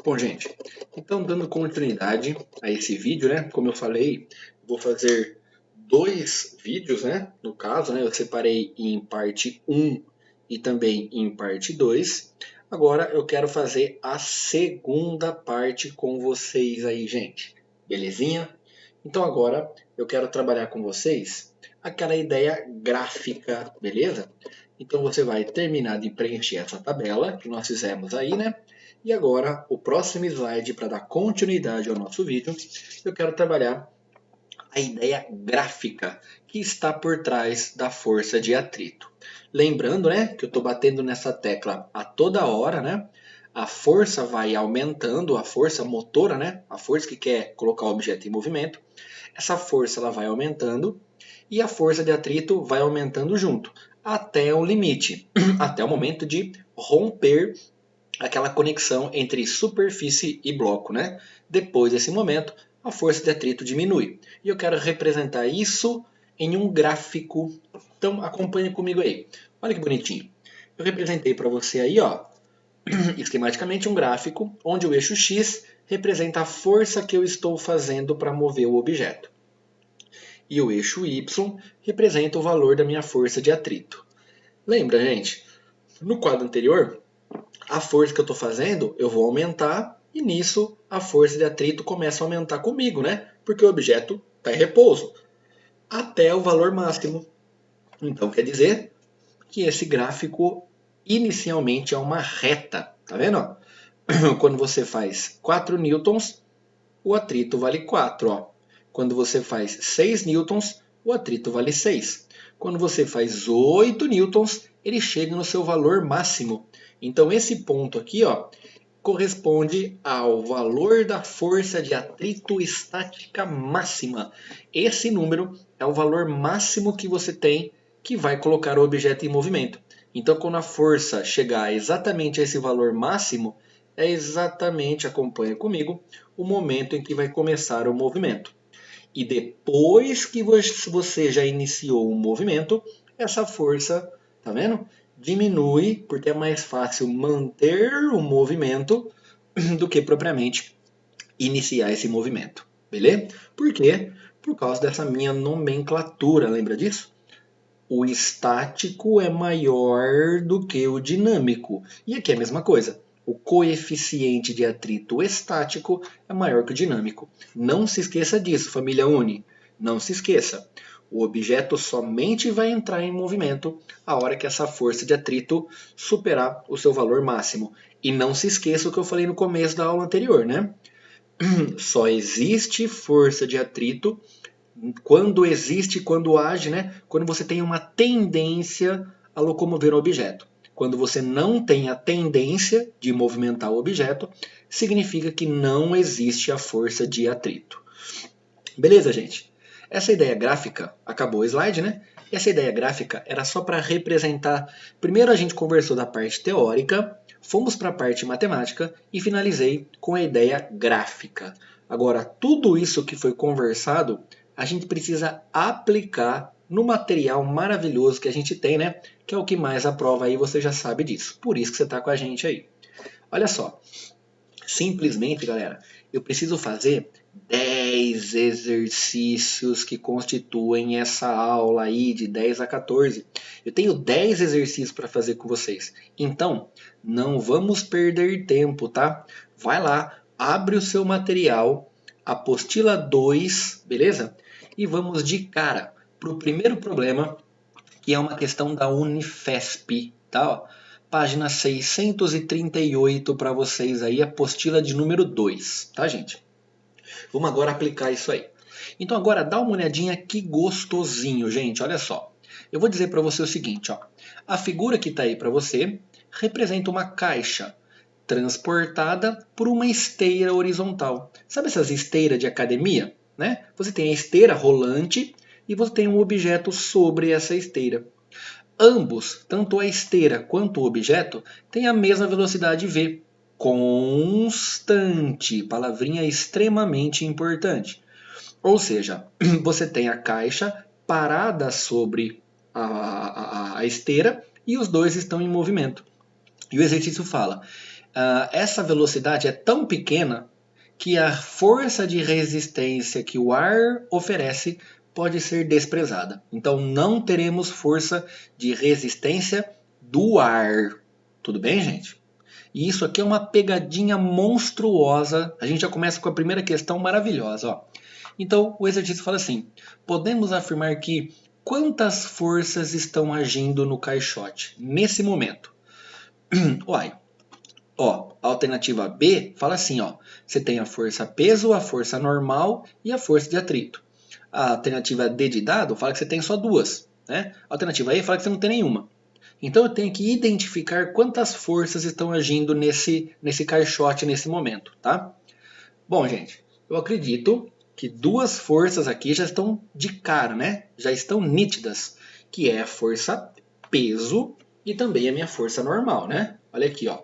Bom, gente, então dando continuidade a esse vídeo, né? Como eu falei, vou fazer dois vídeos, né? No caso, né? Eu separei em parte 1 e também em parte 2. Agora eu quero fazer a segunda parte com vocês aí, gente. Belezinha? Então agora eu quero trabalhar com vocês aquela ideia gráfica, beleza? Então você vai terminar de preencher essa tabela que nós fizemos aí, né? E agora, o próximo slide, para dar continuidade ao nosso vídeo, eu quero trabalhar a ideia gráfica que está por trás da força de atrito. Lembrando, né, que eu estou batendo nessa tecla a toda hora, né? A força vai aumentando, a força motora, né? A força que quer colocar o objeto em movimento. Essa força ela vai aumentando e a força de atrito vai aumentando junto, até o limite, até o momento de romper aquela conexão entre superfície e bloco, né? Depois desse momento, a força de atrito diminui. E eu quero representar isso em um gráfico. Então acompanhe comigo aí. Olha que bonitinho. Eu representei para você aí, ó, esquematicamente um gráfico onde o eixo X representa a força que eu estou fazendo para mover o objeto. E o eixo Y representa o valor da minha força de atrito. Lembra, gente? No quadro anterior, a força que eu estou fazendo, eu vou aumentar e nisso a força de atrito começa a aumentar comigo, né? Porque o objeto está em repouso até o valor máximo. Então quer dizer que esse gráfico inicialmente é uma reta, tá vendo? Quando você faz 4 newtons, o atrito vale 4. Ó. Quando você faz 6 newtons, o atrito vale 6. Quando você faz 8 newtons, ele chega no seu valor máximo. Então esse ponto aqui, ó, corresponde ao valor da força de atrito estática máxima. Esse número é o valor máximo que você tem que vai colocar o objeto em movimento. Então, quando a força chegar exatamente a esse valor máximo, é exatamente, acompanha comigo, o momento em que vai começar o movimento. E depois que você já iniciou o movimento, essa força, tá vendo? Diminui, porque é mais fácil manter o movimento do que propriamente iniciar esse movimento. Beleza? Por quê? Por causa dessa minha nomenclatura, lembra disso? O estático é maior do que o dinâmico. E aqui é a mesma coisa. O coeficiente de atrito estático é maior que o dinâmico. Não se esqueça disso, família Uni. Não se esqueça. O objeto somente vai entrar em movimento a hora que essa força de atrito superar o seu valor máximo. E não se esqueça o que eu falei no começo da aula anterior, né? Só existe força de atrito quando age, né? Quando você tem uma tendência a locomover o objeto. Quando você não tem a tendência de movimentar o objeto, significa que não existe a força de atrito. Beleza, gente? Essa ideia gráfica, acabou o slide, né? Essa ideia gráfica era só para representar. Primeiro a gente conversou da parte teórica, fomos para a parte matemática e finalizei com a ideia gráfica. Agora, tudo isso que foi conversado, a gente precisa aplicar no material maravilhoso que a gente tem, né? Que é o que mais aprova aí, você já sabe disso. Por isso que você está com a gente aí. Olha só, simplesmente, galera, eu preciso fazer 10 exercícios que constituem essa aula aí de 10 a 14. Eu tenho 10 exercícios para fazer com vocês. Então, não vamos perder tempo, tá? Vai lá, abre o seu material, apostila 2, beleza? E vamos de cara para o primeiro problema, que é uma questão da Unifesp, tá? Página 638 para vocês aí, apostila de número 2, tá, gente? Vamos agora aplicar isso aí. Então agora dá uma olhadinha que gostosinho, gente, olha só. Eu vou dizer para você o seguinte, ó. A figura que está aí para você representa uma caixa transportada por uma esteira horizontal. Sabe essas esteiras de academia? Né? Você tem a esteira rolante e você tem um objeto sobre essa esteira. Ambos, tanto a esteira quanto o objeto, têm a mesma velocidade v, constante, palavrinha extremamente importante. Ou seja, você tem a caixa parada sobre a esteira e os dois estão em movimento. E o exercício fala, essa velocidade é tão pequena que a força de resistência que o ar oferece pode ser desprezada. Então não teremos força de resistência do ar. Tudo bem, gente? E isso aqui é uma pegadinha monstruosa. A gente já começa com a primeira questão maravilhosa. Ó. Então o exercício fala assim: podemos afirmar que quantas forças estão agindo no caixote nesse momento? Uai, ó, a alternativa B fala assim, ó, você tem a força peso, a força normal e a força de atrito. A alternativa D de dado fala que você tem só duas, né? A alternativa E fala que você não tem nenhuma. Então eu tenho que identificar quantas forças estão agindo nesse caixote nesse momento, tá? Bom, gente, eu acredito que duas forças aqui já estão de cara, né? Já estão nítidas, que é a força peso e também a minha força normal, né? Olha aqui, ó.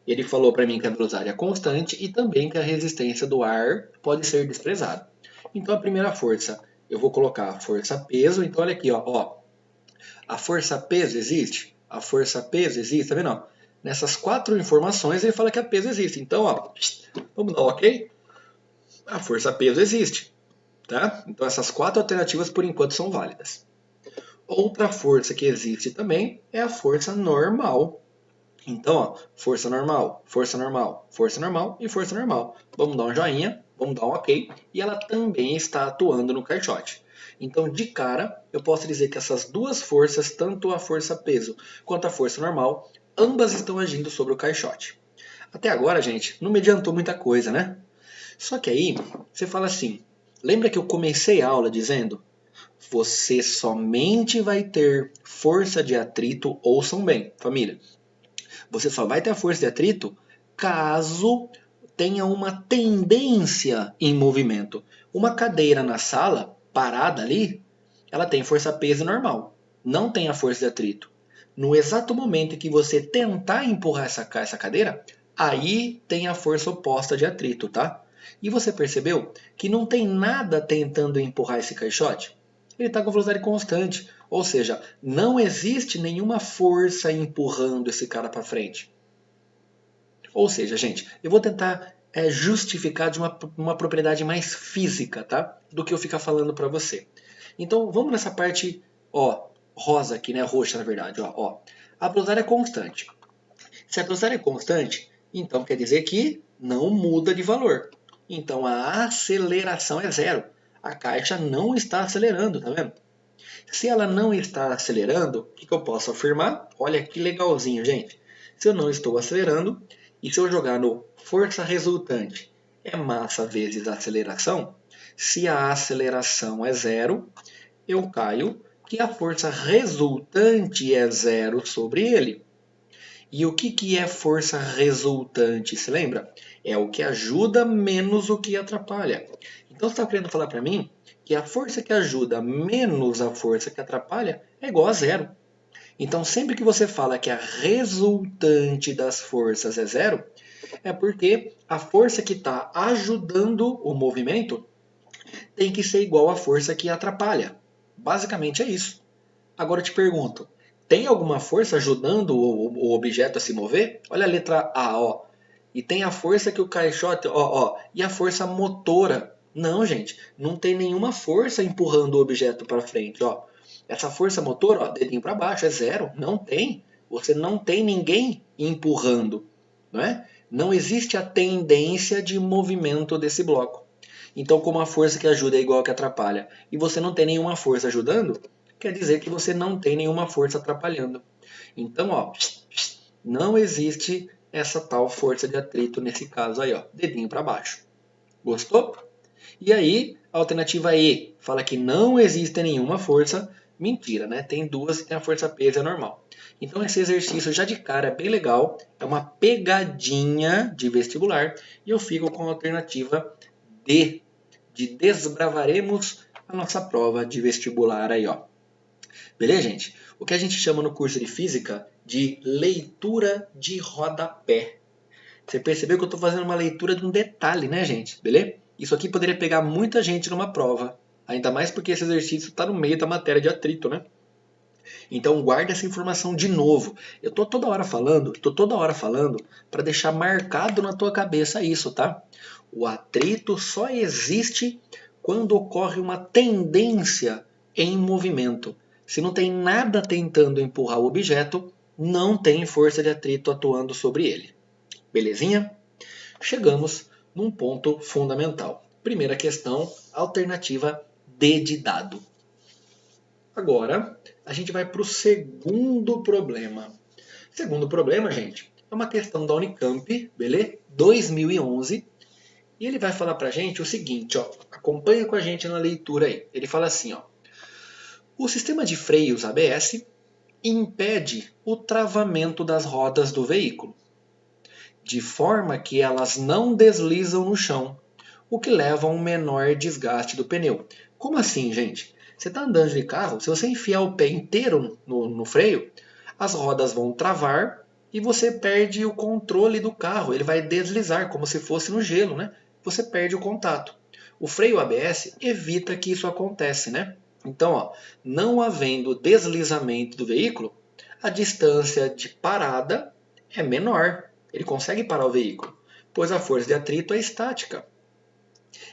Ele falou para mim que a velocidade é constante e também que a resistência do ar pode ser desprezada. Então a primeira força, eu vou colocar a força peso. Então olha aqui, ó. A força peso existe? A força peso existe, tá vendo? Ó? Nessas quatro informações ele fala que a peso existe. Então, ó, vamos dar um ok? A força peso existe, tá? Então essas quatro alternativas por enquanto são válidas. Outra força que existe também é a força normal. Então, ó, força normal, força normal, força normal e força normal. Vamos dar um joinha, vamos dar um ok. E ela também está atuando no caixote. Então, de cara, eu posso dizer que essas duas forças, tanto a força peso quanto a força normal, ambas estão agindo sobre o caixote. Até agora, gente, não me adiantou muita coisa, né? Só que aí, você fala assim, lembra que eu comecei a aula dizendo você somente vai ter força de atrito, ouçam bem, família. Você só vai ter a força de atrito caso tenha uma tendência em movimento. Uma cadeira na sala, parada ali, ela tem força peso normal. Não tem a força de atrito. No exato momento em que você tentar empurrar essa cadeira, aí tem a força oposta de atrito, tá? E você percebeu que não tem nada tentando empurrar esse caixote? Ele está com velocidade constante. Ou seja, não existe nenhuma força empurrando esse cara para frente. Ou seja, gente, eu vou tentar justificar de uma propriedade mais física, tá? Do que eu ficar falando para você. Então, vamos nessa parte, ó, rosa aqui, né? Roxa, na verdade, ó. A velocidade é constante. Se a velocidade é constante, então quer dizer que não muda de valor. Então, a aceleração é zero. A caixa não está acelerando, tá vendo? Se ela não está acelerando, o que eu posso afirmar? Olha que legalzinho, gente. Se eu não estou acelerando, e se eu jogar no força resultante é massa vezes aceleração, se a aceleração é zero, eu caio que a força resultante é zero sobre ele. E o que é força resultante? Se lembra? É o que ajuda menos o que atrapalha. Então você está querendo falar para mim que a força que ajuda menos a força que atrapalha é igual a zero. Então sempre que você fala que a resultante das forças é zero, é porque a força que está ajudando o movimento tem que ser igual à força que atrapalha. Basicamente é isso. Agora eu te pergunto, tem alguma força ajudando o objeto a se mover? Olha a letra A, ó. E tem a força que o caixote, ó, e a força motora. Não, gente, não tem nenhuma força empurrando o objeto para frente, ó. Essa força motora, ó, dedinho para baixo, é zero. Não tem. Você não tem ninguém empurrando, não é? Não existe a tendência de movimento desse bloco. Então, como a força que ajuda é igual a que atrapalha, e você não tem nenhuma força ajudando, quer dizer que você não tem nenhuma força atrapalhando. Então, ó, não existe essa tal força de atrito nesse caso aí, ó, dedinho para baixo. Gostou? E aí, a alternativa E fala que não existe nenhuma força. Mentira, né? Tem duas e tem a força peso é normal. Então esse exercício já de cara é bem legal, é uma pegadinha de vestibular e eu fico com a alternativa D, de desbravaremos a nossa prova de vestibular aí, ó. Beleza, gente? O que a gente chama no curso de física de leitura de rodapé. Você percebeu que eu estou fazendo uma leitura de um detalhe, né, gente? Beleza? Isso aqui poderia pegar muita gente numa prova. Ainda mais porque esse exercício está no meio da matéria de atrito, né? Então guarda essa informação de novo. Eu tô toda hora falando para deixar marcado na tua cabeça isso, tá? O atrito só existe quando ocorre uma tendência em movimento. Se não tem nada tentando empurrar o objeto, não tem força de atrito atuando sobre ele. Belezinha? Chegamos num ponto fundamental. Primeira questão, alternativa D de dado. Agora, a gente vai para o segundo problema. Segundo problema, gente, é uma questão da Unicamp, beleza? 2011. E ele vai falar para a gente o seguinte, ó, acompanha com a gente na leitura aí. Ele fala assim, ó, o sistema de freios ABS impede o travamento das rodas do veículo, de forma que elas não deslizam no chão, o que leva a um menor desgaste do pneu. Como assim, gente? Você está andando de carro, se você enfiar o pé inteiro no freio, as rodas vão travar e você perde o controle do carro. Ele vai deslizar, como se fosse no gelo, né? Você perde o contato. O freio ABS evita que isso aconteça, né? Então, ó, não havendo deslizamento do veículo, a distância de parada é menor. Ele consegue parar o veículo, pois a força de atrito é estática.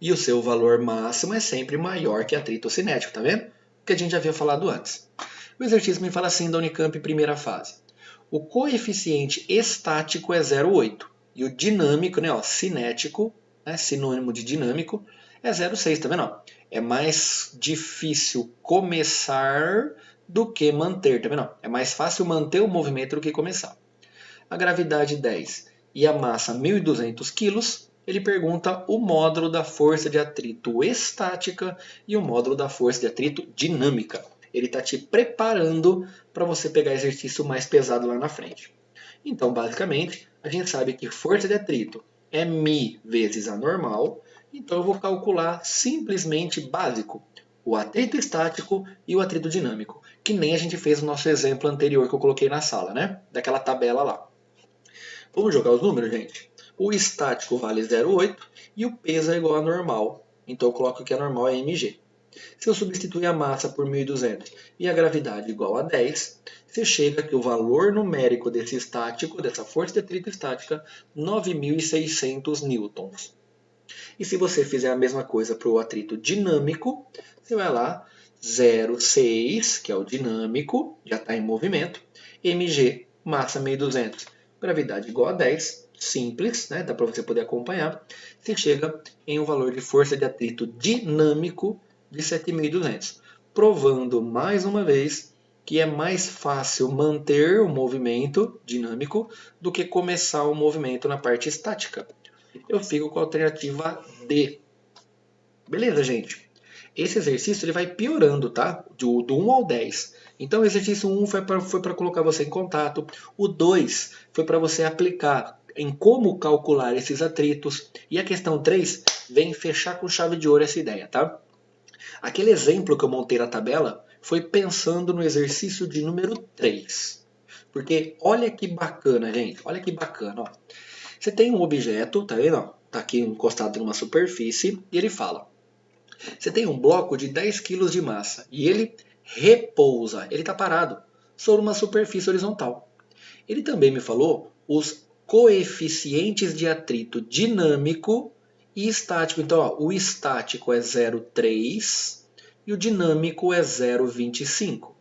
E o seu valor máximo é sempre maior que atrito cinético, tá vendo? O que a gente já havia falado antes. O exercício me fala assim da Unicamp primeira fase. O coeficiente estático é 0,8 e o dinâmico, né, ó, cinético, né, sinônimo de dinâmico, é 0,6, tá vendo? É mais difícil começar do que manter, tá vendo? É mais fácil manter o movimento do que começar. A gravidade 10 e a massa 1.200 kg, ele pergunta o módulo da força de atrito estática e o módulo da força de atrito dinâmica. Ele está te preparando para você pegar exercício mais pesado lá na frente. Então, basicamente, a gente sabe que força de atrito é μ vezes a normal, então eu vou calcular simplesmente básico, o atrito estático e o atrito dinâmico, que nem a gente fez no nosso exemplo anterior que eu coloquei na sala, né? Daquela tabela lá. Vamos jogar os números, gente? O estático vale 0,8 e o peso é igual a normal. Então eu coloco que a normal é mg. Se eu substituir a massa por 1.200 e a gravidade igual a 10, você chega que o valor numérico desse estático, dessa força de atrito estática, 9.600 newtons. E se você fizer a mesma coisa para o atrito dinâmico, você vai lá, 0,6, que é o dinâmico, já está em movimento, mg, massa 1.200, gravidade igual a 10, simples, né? Dá para você poder acompanhar. Você chega em um valor de força de atrito dinâmico de 7.200, provando mais uma vez que é mais fácil manter o movimento dinâmico do que começar o movimento na parte estática. Eu fico com a alternativa D. Beleza, gente? Esse exercício ele vai piorando, tá? Do 1 ao 10. Então o exercício 1 foi para colocar você em contato. O 2 foi para você aplicar em como calcular esses atritos. E a questão 3 vem fechar com chave de ouro essa ideia, tá? Aquele exemplo que eu montei na tabela foi pensando no exercício de número 3. Porque olha que bacana, gente. Olha que bacana, ó. Você tem um objeto, tá vendo? Tá aqui encostado numa superfície e ele fala: você tem um bloco de 10 kg de massa e ele repousa, ele está parado sobre uma superfície horizontal. Ele também me falou os coeficientes de atrito dinâmico e estático. Então, ó, o estático é 0,3 e o dinâmico é 0,25.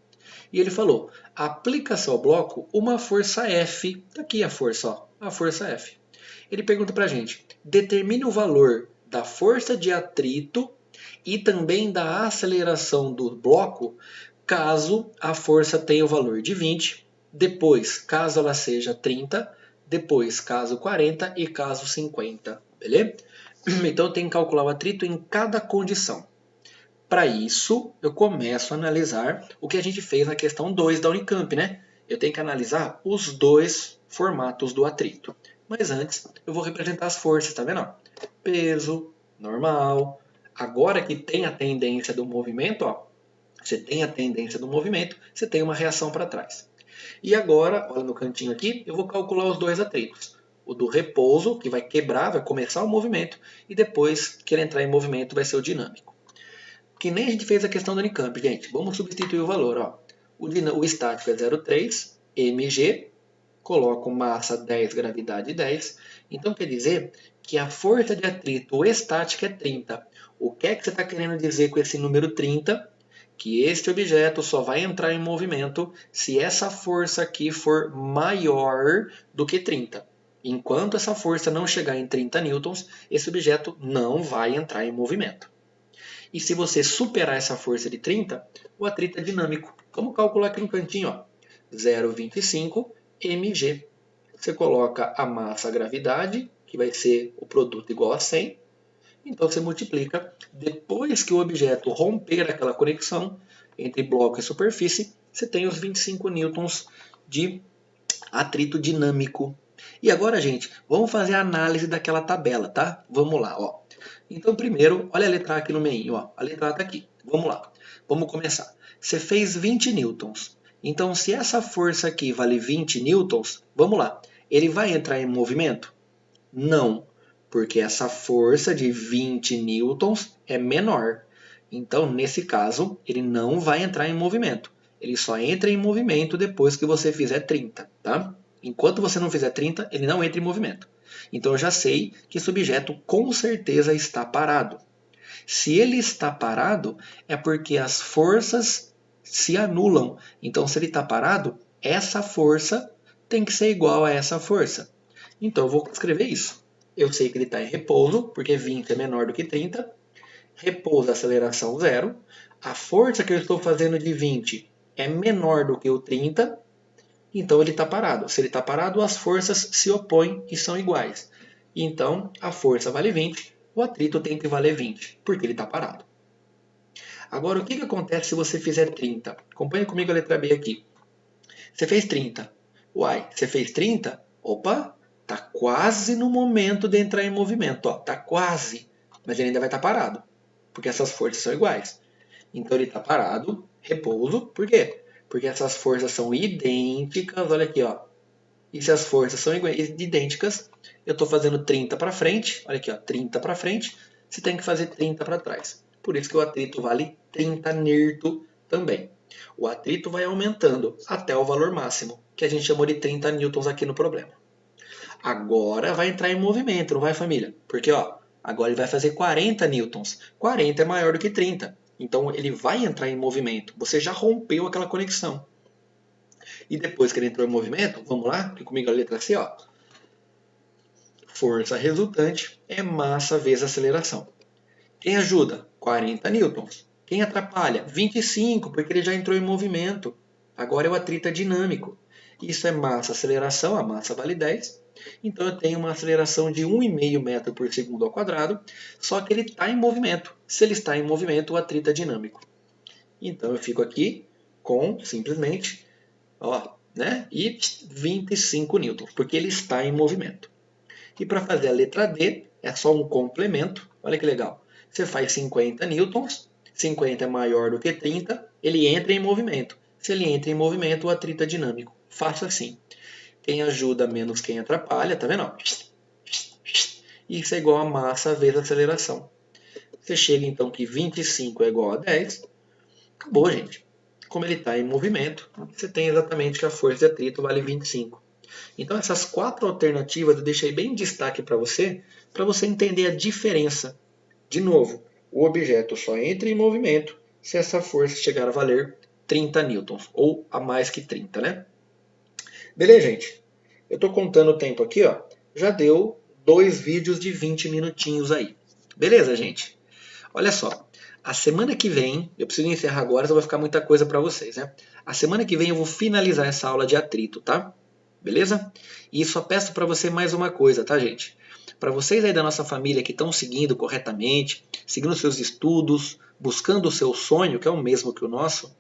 E ele falou: aplica-se ao bloco uma força F. Está aqui a força, ó, a força F. Ele pergunta para a gente: determine o valor da força de atrito e também da aceleração do bloco caso a força tenha o valor de 20, depois caso ela seja 30, depois caso 40 e caso 50, beleza? Então eu tenho que calcular o atrito em cada condição. Para isso, eu começo a analisar o que a gente fez na questão 2 da Unicamp, né? Eu tenho que analisar os dois formatos do atrito. Mas antes, eu vou representar as forças, tá vendo? Peso, normal. Agora que tem a tendência do movimento, ó, você tem a tendência do movimento, você tem uma reação para trás. E agora, olha no cantinho aqui, eu vou calcular os dois atritos. O do repouso, que vai quebrar, vai começar o movimento, e depois que ele entrar em movimento vai ser o dinâmico. Que nem a gente fez a questão do Unicamp, gente. Vamos substituir o valor, ó. O estático é 0,3 mg, coloco massa 10, gravidade 10. Então quer dizer que a força de atrito estática é 30. O que é que você está querendo dizer com esse número 30? Que este objeto só vai entrar em movimento se essa força aqui for maior do que 30. Enquanto essa força não chegar em 30 newtons, esse objeto não vai entrar em movimento. E se você superar essa força de 30, o atrito é dinâmico. Vamos calcular aqui no cantinho, 0,25 mg. Você coloca a massa, a gravidade, que vai ser o produto igual a 100. Então você multiplica. Depois que o objeto romper aquela conexão entre bloco e superfície, você tem os 25 newtons de atrito dinâmico. E agora, gente, vamos fazer a análise daquela tabela, tá? Vamos lá, ó. Então, primeiro, olha a letra A aqui no meio, ó. A letra A está aqui. Vamos lá. Vamos começar. Você fez 20 newtons. Então, se essa força aqui vale 20 newtons, vamos lá. Ele vai entrar em movimento? Não, porque essa força de 20 newtons é menor. Então, nesse caso, ele não vai entrar em movimento. Ele só entra em movimento depois que você fizer 30, tá? Enquanto você não fizer 30, ele não entra em movimento. Então eu já sei que esse objeto com certeza está parado. Se ele está parado, é porque as forças se anulam. Então, se ele está parado, essa força tem que ser igual a essa força. Então eu vou escrever isso. Eu sei que ele está em repouso, porque 20 é menor do que 30. Repouso, aceleração 0. A força que eu estou fazendo de 20 é menor do que o 30. Então ele está parado. Se ele está parado, as forças se opõem e são iguais. Então a força vale 20, o atrito tem que valer 20, porque ele está parado. Agora, o que acontece se você fizer 30? Acompanhe comigo a letra B aqui. Você fez 30. Uai, você fez 30? Opa, está quase no momento de entrar em movimento. Está quase, mas ele ainda vai estar parado, porque essas forças são iguais. Então ele está parado, repouso. Por quê? Porque essas forças são idênticas. Olha aqui, ó. E se as forças são idênticas, eu estou fazendo 30 para frente. Olha aqui, ó, 30 para frente. Você tem que fazer 30 para trás. Por isso que o atrito vale 30 newton também. O atrito vai aumentando até o valor máximo, que a gente chamou de 30 newtons aqui no problema. Agora vai entrar em movimento, não vai, família? Porque ó, agora ele vai fazer 40 newtons. 40 é maior do que 30. Então ele vai entrar em movimento. Você já rompeu aquela conexão. E depois que ele entrou em movimento, vamos lá, aqui comigo a letra C, ó. Força resultante é massa vezes aceleração. Quem ajuda? 40 newtons. Quem atrapalha? 25, porque ele já entrou em movimento. Agora é o atrito dinâmico. Isso é massa, aceleração, a massa vale 10. Então eu tenho uma aceleração de 1,5 metro por segundo ao quadrado, só que ele está em movimento. Se ele está em movimento, o atrito é dinâmico. Então eu fico aqui com, simplesmente, ó, né? E 25 newtons, porque ele está em movimento. E para fazer a letra D, é só um complemento. Olha que legal. Você faz 50 newtons, 50 é maior do que 30, ele entra em movimento. Se ele entra em movimento, o atrito é dinâmico. Faço assim. Quem ajuda menos quem atrapalha, tá vendo? Isso é igual a massa vezes a aceleração. Você chega então que 25 é igual a 10. Acabou, gente. Como ele está em movimento, você tem exatamente que a força de atrito vale 25. Então essas 4 alternativas eu deixei bem em destaque para você entender a diferença. De novo, o objeto só entra em movimento se essa força chegar a valer 30 newtons, ou a mais que 30, né? Beleza, gente? Eu estou contando o tempo aqui, ó. Já deu 2 vídeos de 20 minutinhos aí. Beleza, gente? Olha só. A semana que vem, eu preciso encerrar agora, senão vai ficar muita coisa para vocês, né? A semana que vem eu vou finalizar essa aula de atrito, tá? Beleza? E só peço para você mais uma coisa, tá, gente? Para vocês aí da nossa família que estão seguindo corretamente, seguindo seus estudos, buscando o seu sonho, que é o mesmo que o nosso,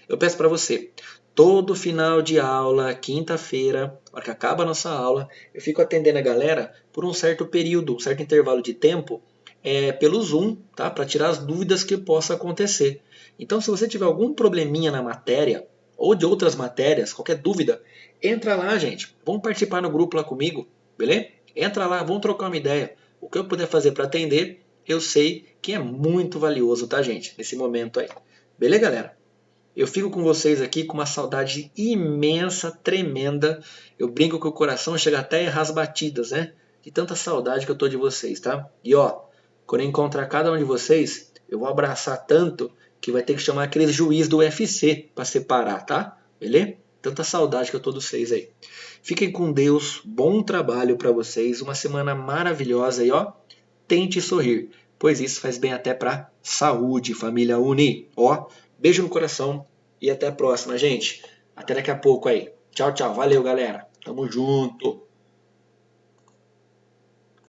eu peço para você, todo final de aula, quinta-feira, na hora que acaba a nossa aula, eu fico atendendo a galera por um certo período, um certo intervalo de tempo, pelo Zoom, tá? Para tirar as dúvidas que possa acontecer. Então, se você tiver algum probleminha na matéria, ou de outras matérias, qualquer dúvida, entra lá, gente. Vamos participar no grupo lá comigo, beleza? Entra lá, vamos trocar uma ideia. O que eu puder fazer para atender, eu sei que é muito valioso, tá, gente? Nesse momento aí. Beleza, galera? Eu fico com vocês aqui com uma saudade imensa, tremenda. Eu brinco que o coração chega até a errar as batidas, né? De tanta saudade que eu tô de vocês, tá? E ó, quando eu encontrar cada um de vocês, eu vou abraçar tanto que vai ter que chamar aqueles juiz do UFC para separar, tá? Beleza? Tanta saudade que eu tô de vocês aí. Fiquem com Deus, bom trabalho para vocês, uma semana maravilhosa e ó, tente sorrir, pois isso faz bem até para saúde, família Uni. Ó, beijo no coração e até a próxima, gente. Até daqui a pouco aí. Tchau, tchau. Valeu, galera. Tamo junto.